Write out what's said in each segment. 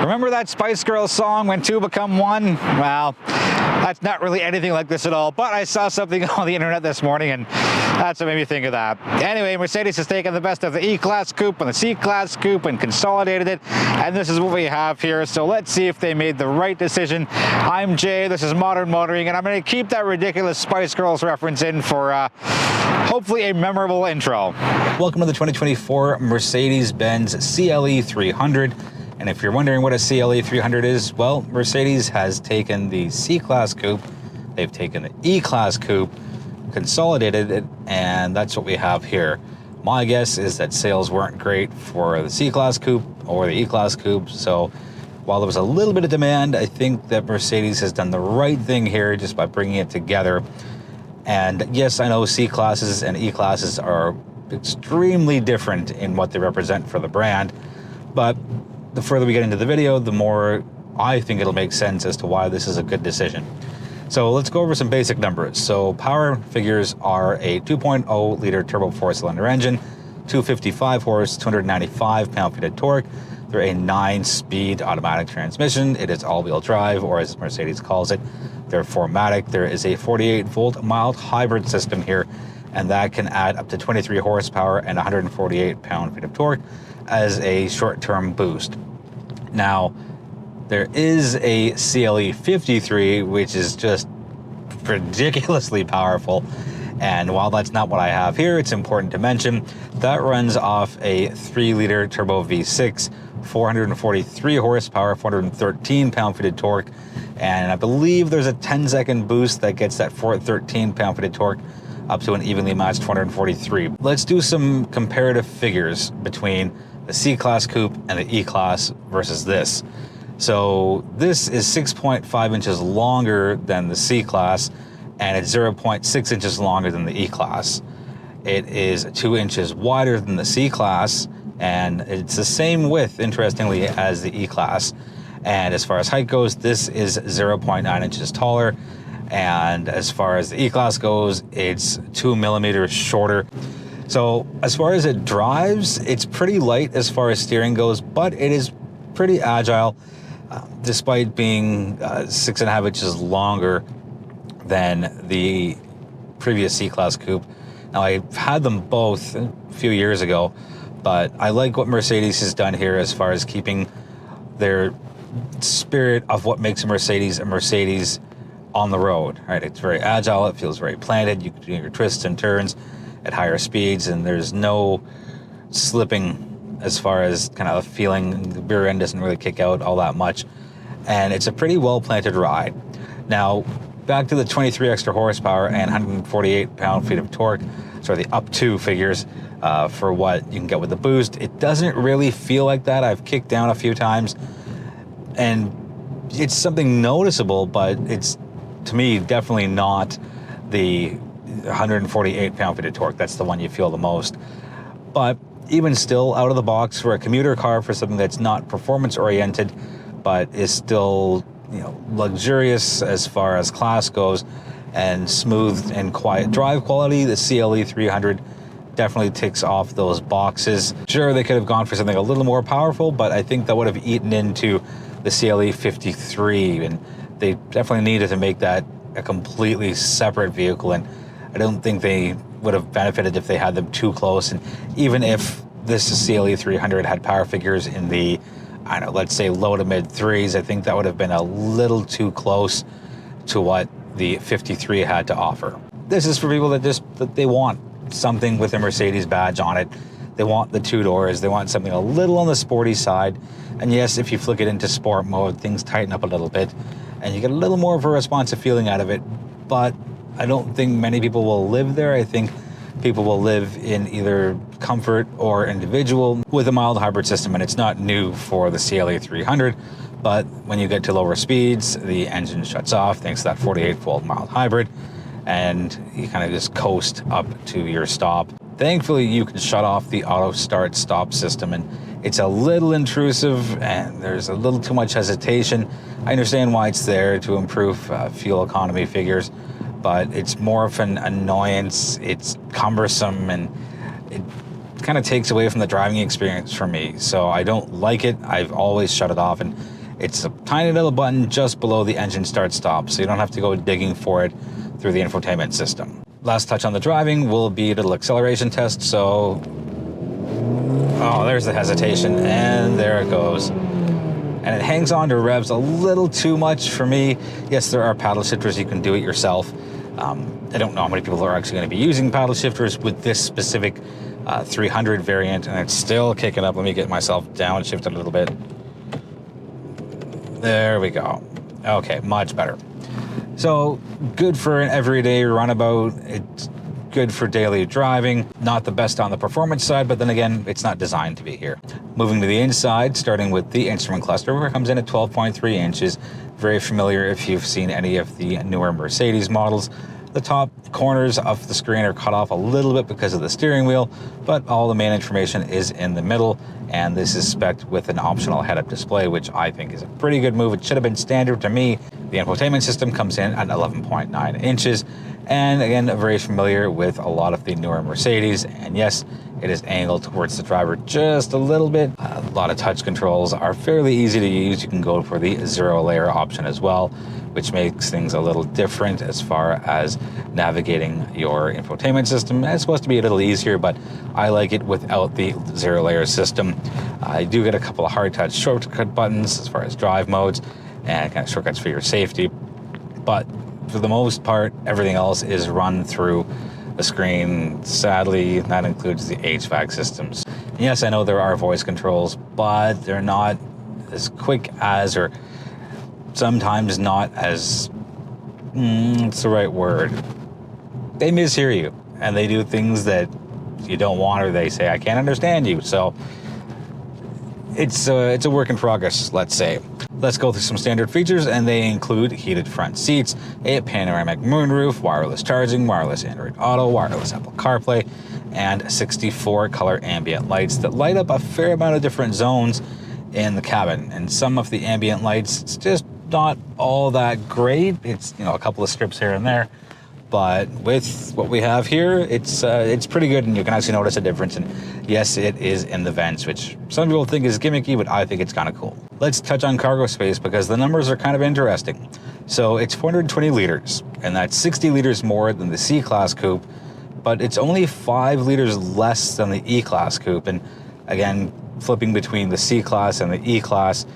Remember that Spice Girls song, When Two Become One? Well, that's not really anything like this at all, but I saw something on the internet this morning and that's what made me think of that. Anyway, Mercedes has taken the best of the E-Class Coupe and the C-Class Coupe and consolidated it, and this is what we have here. So let's see if they made the right decision. I'm Jay, this is Modern Motoring, and I'm going to keep that ridiculous Spice Girls reference in for hopefully a memorable intro. Welcome to the 2024 Mercedes-Benz CLE 300. And if you're wondering what a CLE 300 is, well, Mercedes has taken the C-Class Coupe, they've taken the E-Class Coupe, consolidated it, and that's what we have here. My guess is that sales weren't great for the C-Class Coupe or the E-Class Coupe, so while there was a little bit of demand, I think that Mercedes has done the right thing here just by bringing it together. And yes, I know C-Classes and E-Classes are extremely different in what they represent for the brand, but the further we get into the video, the more I think it'll make sense as to why this is a good decision. So let's go over some basic numbers. So power figures are a 2.0 liter turbo 4-cylinder engine, 255 horse, 295 pound-feet of torque. They're a 9-speed automatic transmission. It is all-wheel drive, or as Mercedes calls it, they're 4MATIC. There is a 48-volt mild hybrid system here, and that can add up to 23 horsepower and 148 pound-feet of torque as a short-term boost. Now, there is a CLE 53, which is just ridiculously powerful. And while that's not what I have here, it's important to mention that runs off a 3-liter turbo V6, 443 horsepower, 413 pound-feet of torque. And I believe there's a 10-second boost that gets that 413 pound-feet of torque up to an evenly matched 443. Let's do some comparative figures between the C-Class Coupe and the E-Class versus this. So this is 6.5 inches longer than the C-Class, and it's 0.6 inches longer than the E-Class. It is 2 inches wider than the C-Class, and it's the same width, interestingly, as the E-Class. And as far as height goes, this is 0.9 inches taller. And as far as the E-Class goes, it's 2 millimeters shorter. So as far as it drives, it's pretty light as far as steering goes, but it is pretty agile, despite being 6.5 inches longer than the previous C-Class Coupe. Now, I had them both a few years ago, but I like what Mercedes has done here as far as keeping their spirit of what makes a Mercedes on the road, right? It's very agile, it feels very planted, you can do your twists and turns at higher speeds, and there's no slipping as far as kind of feeling. The rear end doesn't really kick out all that much, and it's a pretty well-planted ride. Now, back to the 23 extra horsepower and 148 pound-feet of torque, so the up to figures for what you can get with the boost. It doesn't really feel like that. I've kicked down a few times, and it's something noticeable, but it's, to me, definitely not the 148 pound-feet of torque. That's the one you feel the most. But even still, out of the box for a commuter car, for something that's not performance-oriented, but is still, you know, luxurious as far as class goes, and smooth and quiet drive quality, the CLE 300 definitely ticks off those boxes. Sure, they could have gone for something a little more powerful, but I think that would have eaten into the CLE 53, and they definitely needed to make that a completely separate vehicle, and I don't think they would have benefited if they had them too close. And even if this CLE 300 had power figures in the, I don't know, let's say low to mid 3s, I think that would have been a little too close to what the 53 had to offer. This is for people that they want something with a Mercedes badge on it. They want the 2 doors. They want something a little on the sporty side. And yes, if you flick it into sport mode, things tighten up a little bit and you get a little more of a responsive feeling out of it. But I don't think many people will live there. I think people will live in either comfort or individual with a mild hybrid system, and it's not new for the CLE 300. But when you get to lower speeds, the engine shuts off thanks to that 48-volt mild hybrid, and you kind of just coast up to your stop. Thankfully, you can shut off the auto start stop system, and it's a little intrusive and there's a little too much hesitation. I understand why it's there to improve fuel economy figures, but it's more of an annoyance. It's cumbersome, and kind of takes away from the driving experience for me. So I don't like it. I've always shut it off, and it's a tiny little button just below the engine start stop, so you don't have to go digging for it through the infotainment system. Last touch on the driving will be a little acceleration test. So, oh, there's the hesitation, and there it goes. And it hangs on to revs a little too much for me. Yes, there are paddle shifters, you can do it yourself. I don't know how many people are actually going to be using paddle shifters with this specific 300 variant, and it's still kicking up. Let me get myself downshifted a little bit. There we go. Okay, much better. So good for an everyday runabout. It's good for daily driving. Not the best on the performance side, but then again, it's not designed to be here. Moving to the inside, starting with the instrument cluster, where it comes in at 12.3 inches. Very familiar if you've seen any of the newer Mercedes models. The top corners of the screen are cut off a little bit because of the steering wheel, but all the main information is in the middle, and this is spec'd with an optional head-up display, which I think is a pretty good move. It should have been standard to me. The infotainment system comes in at 11.9 inches, and again, very familiar with a lot of the newer Mercedes, and yes, it is angled towards the driver just a little bit. A lot of touch controls are fairly easy to use. You can go for the zero layer option as well, which makes things a little different as far as navigating your infotainment system. It's supposed to be a little easier, but I like it without the zero layer system. I do get a couple of hard touch shortcut buttons as far as drive modes and kind of shortcuts for your safety. But for the most part, everything else is run through the screen. Sadly, that includes the HVAC systems. And yes, I know there are voice controls, but they're not as quick as, or sometimes not as, what's the right word? They mishear you, and they do things that you don't want, or they say, I can't understand you. So it's a work in progress, let's say. Let's go through some standard features, and they include heated front seats, a panoramic moonroof, wireless charging, wireless Android Auto, wireless Apple CarPlay, and 64 color ambient lights that light up a fair amount of different zones in the cabin. And some of the ambient lights, it's just not all that great. It's, you know, a couple of strips here and there. But with what we have here, it's pretty good, and you can actually notice a difference. And yes, it is in the vents, which some people think is gimmicky, but I think it's kind of cool. Let's touch on cargo space, because the numbers are kind of interesting. So it's 420 liters, and that's 60 liters more than the C-Class Coupe, but it's only 5 liters less than the E-Class Coupe. And again, flipping between the C-Class and the E-Class,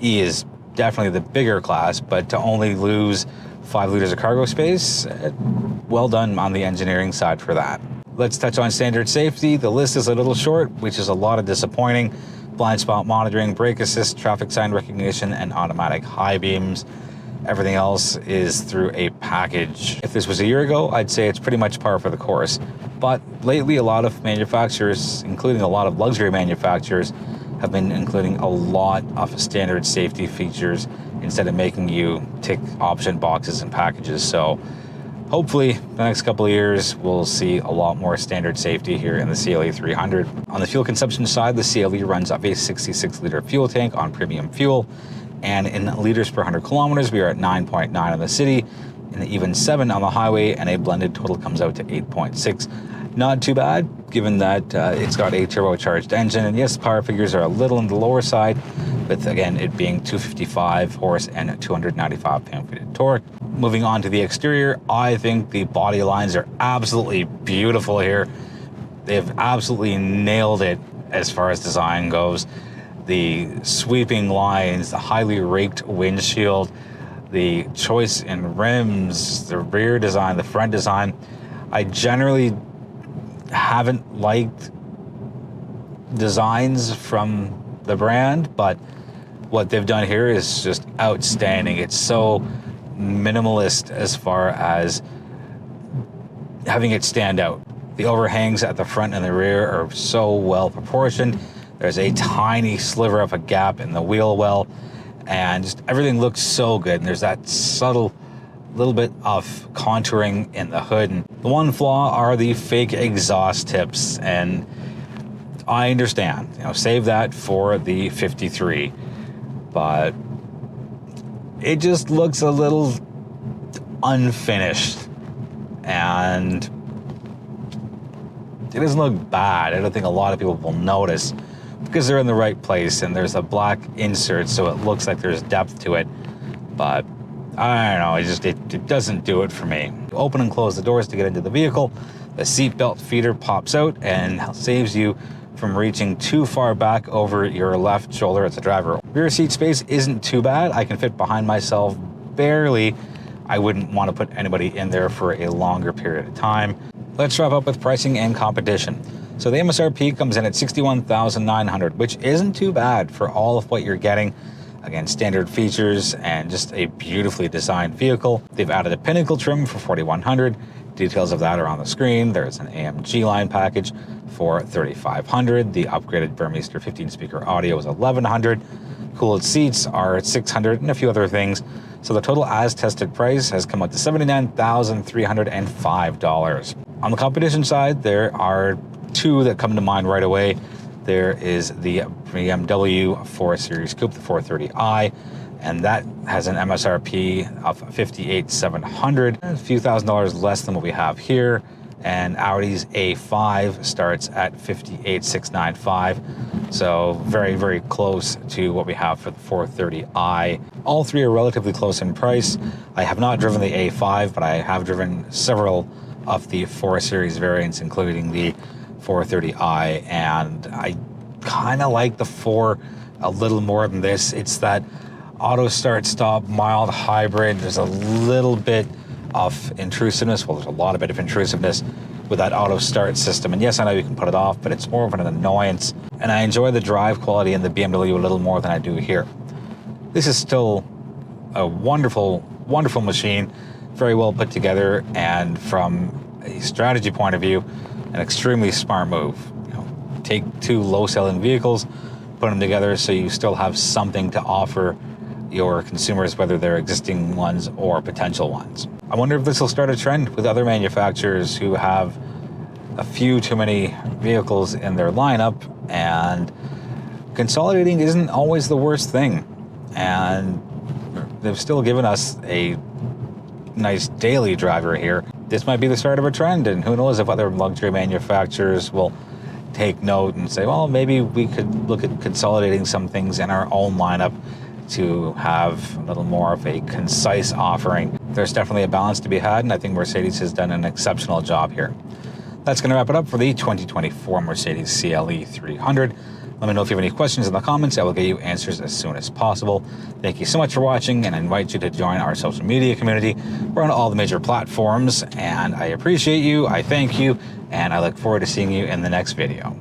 E is definitely the bigger class, but to only lose 5 liters of cargo space, well done on the engineering side for that. Let's touch on standard safety. The list is a little short, which is a lot of disappointing. Blind spot monitoring, brake assist, traffic sign recognition, and automatic high beams. Everything else is through a package. If this was a year ago, I'd say it's pretty much par for the course. But lately, a lot of manufacturers, including a lot of luxury manufacturers, have been including a lot of standard safety features instead of making you tick option boxes and packages. So hopefully the next couple of years we'll see a lot more standard safety here in the CLE 300. On the fuel consumption side, the CLE runs off a 66 liter fuel tank on premium fuel, and in liters per 100 kilometers we are at 9.9 in the city, and even 7 on the highway, and a blended total comes out to 8.6. Not too bad, given that it's got a turbocharged engine. And yes, power figures are a little on the lower side, with again it being 255 horse and 295 pound-feet of torque. Moving on to the exterior, I think the body lines are absolutely beautiful here. They've absolutely nailed it as far as design goes. The sweeping lines, the highly raked windshield, the choice in rims, the rear design, the front design. I generally haven't liked designs from the brand, but what they've done here is just outstanding. It's so minimalist as far as having it stand out. The overhangs at the front and the rear are so well proportioned. There's a tiny sliver of a gap in the wheel well, and just everything looks so good. And there's that subtle little bit of contouring in the hood. And the one flaw are the fake exhaust tips, and I understand, you know, save that for the 53, but it just looks a little unfinished, and it doesn't look bad. I don't think a lot of people will notice because they're in the right place and there's a black insert, so it looks like there's depth to it. But I don't know, it doesn't do it for me. Open and close the doors to get into the vehicle. The seatbelt feeder pops out and saves you from reaching too far back over your left shoulder as a driver. Rear seat space isn't too bad. I can fit behind myself barely. I wouldn't want to put anybody in there for a longer period of time. Let's wrap up with pricing and competition. So the MSRP comes in at $61,900, which isn't too bad for all of what you're getting. Again, standard features and just a beautifully designed vehicle. They've added a Pinnacle trim for $4,100. Details of that are on the screen. There's an AMG line package for $3,500. The upgraded Burmester 15-speaker audio is $1,100. Cooled seats are $600 and a few other things. So the total as-tested price has come out to $79,305. On the competition side, there are two that come to mind right away. There is the BMW 4 Series Coupe, the 430i, and that has an MSRP of $58,700, a few $1,000s less than what we have here. And Audi's A5 starts at $58,695, so very, very close to what we have for the 430i. All three are relatively close in price. I have not driven the A5, but I have driven several of the 4 Series variants, including the 430i, and I kind of like the 4 a little more than this. It's that auto start stop mild hybrid. There's a little bit of intrusiveness. Well, there's a lot of bit of intrusiveness with that auto start system. And yes, I know you can put it off, but it's more of an annoyance. And I enjoy the drive quality in the BMW a little more than I do here. This is still a wonderful, wonderful machine, very well put together, and from a strategy point of view, an extremely smart move. You know, take two low-selling vehicles, put them together so you still have something to offer your consumers, whether they're existing ones or potential ones. I wonder if this will start a trend with other manufacturers who have a few too many vehicles in their lineup, and consolidating isn't always the worst thing. And they've still given us a nice daily driver here. This might be the start of a trend, and who knows if other luxury manufacturers will take note and say, well, maybe we could look at consolidating some things in our own lineup to have a little more of a concise offering. There's definitely a balance to be had, and I think Mercedes has done an exceptional job here. That's going to wrap it up for the 2024 Mercedes CLE 300. Let me know if you have any questions in the comments. I will get you answers as soon as possible. Thank you so much for watching, and I invite you to join our social media community. We're on all the major platforms, and I appreciate you, I thank you, and I look forward to seeing you in the next video.